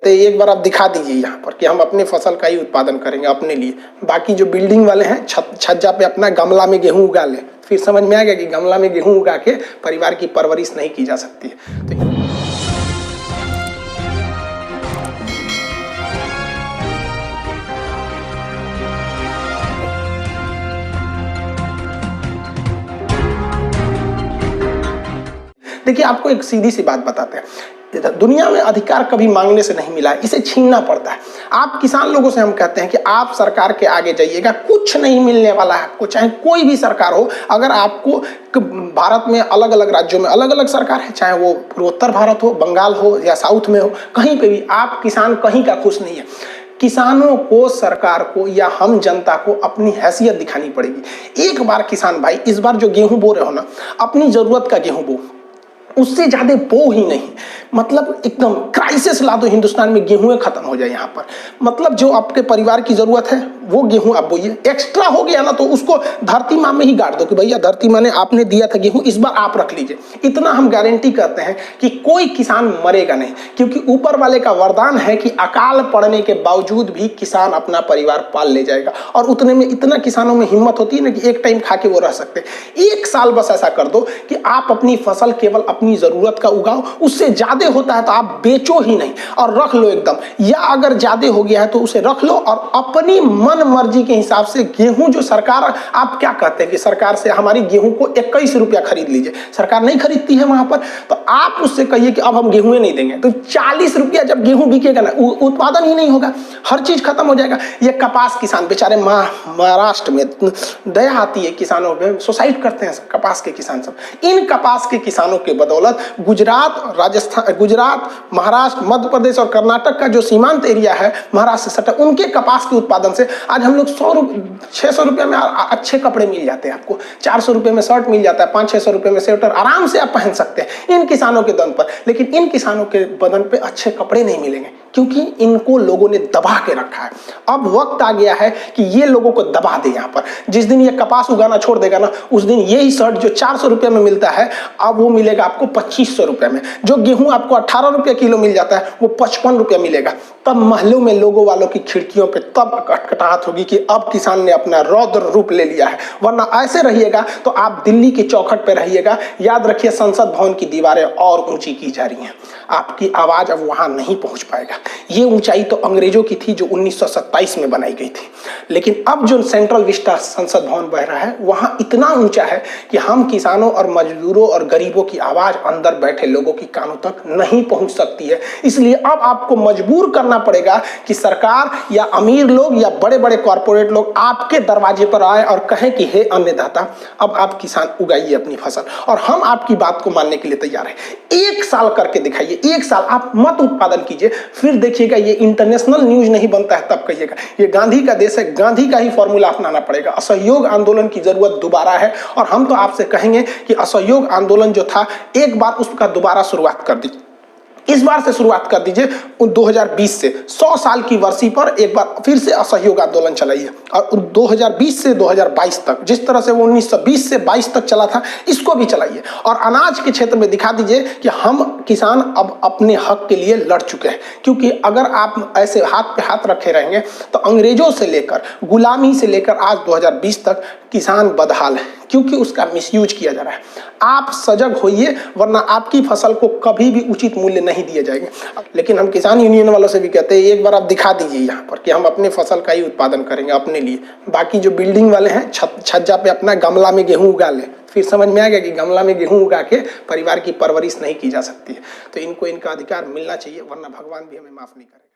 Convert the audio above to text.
तो एक बार आप दिखा दीजिए यहाँ पर कि हम अपने फसल का ही उत्पादन करेंगे अपने लिए। बाकी जो बिल्डिंग वाले हैं छज्जा पे अपना गमला में गेहूं उगा ले, फिर समझ में आएगा कि गमला में गेहूं उगा के परिवार की परवरिश नहीं की जा सकती है। तो देखिए, आपको एक सीधी सी बात बताते हैं, दुनिया में अधिकार कभी मांगने से नहीं मिला है, इसे छीनना पड़ता है। आप किसान लोगों से हम कहते हैं कि आप सरकार के आगे जाइएगा, कुछ नहीं मिलने वाला है आपको, चाहे कोई भी सरकार हो। अगर आपको भारत में अलग अलग राज्यों में अलग अलग सरकार है, चाहे वो पूर्वोत्तर भारत हो, बंगाल हो या साउथ में हो, कहीं पे भी आप किसान कहीं का खुश नहीं है। किसानों को, सरकार को या हम जनता को अपनी हैसियत दिखानी पड़ेगी। एक बार किसान भाई, इस बार जो गेहूं बो रहे हो ना, अपनी जरूरत का गेहूं बो, उससे ज्यादा बो ही नहीं। मतलब एकदम क्राइसिस ला दो हिंदुस्तान में, गेहूं खत्म हो जाए यहाँ पर। मतलब जो आपके परिवार की जरूरत है वो गेहूं आप बोइए, एक्स्ट्रा हो गया ना तो उसको धरती माँ में ही गाड़ दो कि भैया धरती माँ ने आपने दिया था गेहूं, इस बार आप रख लीजिए। इतना हम गारंटी करते हैं कि कोई किसान मरेगा नहीं, क्योंकि ऊपर वाले का वरदान है कि अकाल पड़ने के बावजूद भी किसान अपना परिवार पाल ले जाएगा। और उतने में इतना किसानों में हिम्मत होती है ना कि एक टाइम खा के वो रह सकते। एक साल बस ऐसा कर दो कि आप अपनी फसल केवल अपनी जरूरत का उगाओ, उससे ज्यादा होता है तो आप बेचो ही नहीं और रख लो एकदम, या अगर ज्यादा हो गया है तो उसे रख लो और अपनी मन मर्जी के हिसाब से गेहूं जो सरकार, आप क्या कहते हैं कि सरकार से हमारी गेहूं को 21 रुपया खरीद लीजिए, सरकार नहीं खरीदती है वहां पर, तो आप उससे कहिए कि अब हम गेहूं नहीं देंगे, तो 40 रुपया जब गेहूं बिकेगा ना, उत्पादन ही नहीं होगा, हर चीज खत्म हो जाएगा। ये कपास किसान बेचारे महाराष्ट्र में दया आती है, किसानों पे सुसाइड करते हैं कपास के किसान सब। इन कपास के किसानों के बदौलत गुजरात, राजस्थान, गुजरात, महाराष्ट्र, मध्य प्रदेश और कर्नाटक का जो सीमांत एरिया है महाराष्ट्र से सटा, उनके कपास के उत्पादन से आज हम लोग 600 रुपये में अच्छे कपड़े मिल जाते हैं आपको, 400 रुपये में शर्ट मिल जाता है, 500-600 रुपये में स्वेटर आराम से आप पहन सकते हैं इन किसानों के दम पर। लेकिन इन किसानों के बदन पे अच्छे कपड़े नहीं मिलेंगे, क्योंकि इनको लोगों ने दबा के रखा है। अब वक्त आ गया है कि ये लोगों को दबा दे यहाँ पर। जिस दिन ये कपास उगाना छोड़ देगा ना, उस दिन यही शर्ट जो 400 रुपये में मिलता है, अब वो मिलेगा आपको 2500 रुपये में। जो गेहूं आपको 18 रुपये किलो मिल जाता है, वो 55 रुपये मिलेगा। तब महलों में लोगों वालों की खिड़कियों पे तब कटकटाहट होगी कि अब किसान ने अपना रौद्र रूप ले लिया है। वरना ऐसे रहिएगा तो आप दिल्ली के चौखट पे रहिएगा। याद रखिए, संसद भवन की दीवारें और ऊंची की जा रही हैं, आपकी आवाज अब वहां नहीं पहुंच पाएगा। ये ऊंचाई तो अंग्रेजों की थी जो 1927 में बनाई गई थी, लेकिन अब जो सेंट्रल विस्टा संसद भवन बह रहा है, वहां इतना ऊंचा है कि हम किसानों और मजदूरों और गरीबों की आवाज अंदर बैठे लोगों की कानों तक नहीं पहुंच सकती है। इसलिए अब आपको मजबूर करना पड़ेगा कि सरकार या अमीर लोग या बड़े बड़े कॉर्पोरेट लोग आपके दरवाजे पर आए और कहें कि हे अन्नदाता, अब आप किसान उगाइए अपनी फसल और हम आपकी बात को मानने के लिए तैयार हैं। एक साल करके दिखाइए, एक साल आप मत उत्पादन कीजिए, फिर देखिएगा ये इंटरनेशनल न्यूज नहीं बनता है, तब कहिएगा ये गांधी का देश है, गांधी का ही फॉर्मूला अपनाना पड़ेगा। असहयोग आंदोलन की जरूरत दोबारा है और हम तो आपसे कहेंगे कि असहयोग आंदोलन जो था, एक बार उसका दोबारा शुरुआत कर दीजिए। इस बार से शुरुआत कर दीजिए, 2020 से 100 साल की वर्षी पर एक बार फिर से असहयोग आंदोलन चलाइए और 2020 से 2022 तक, जिस तरह से वो 1920 से 22 तक चला था, इसको भी चलाइए। और अनाज के क्षेत्र में दिखा दीजिए कि हम किसान अब अपने हक के लिए लड़ चुके हैं। क्योंकि अगर आप ऐसे हाथ पे हाथ रखे रहेंगे तो अंग्रेजों से लेकर, गुलामी से लेकर आज 2020 तक किसान बदहाल है, क्योंकि उसका मिसयूज किया जा रहा है। आप सजग होइए, वरना आपकी फसल को कभी भी उचित मूल्य नहीं दिए जाएंगे। लेकिन हम किसान यूनियन वालों से भी कहते हैं, एक बार आप दिखा दीजिए यहाँ पर कि हम अपने फसल का ही उत्पादन करेंगे अपने लिए। बाकी जो बिल्डिंग वाले हैं छज्जा पे अपना गमला में गेहूं उगा ले, फिर समझ में आएगा कि गमला में गेहूं उगा के परिवार की परवरिश नहीं की जा सकती है। तो इनको इनका अधिकार मिलना चाहिए, वरना भगवान भी हमें माफ नहीं करेगा।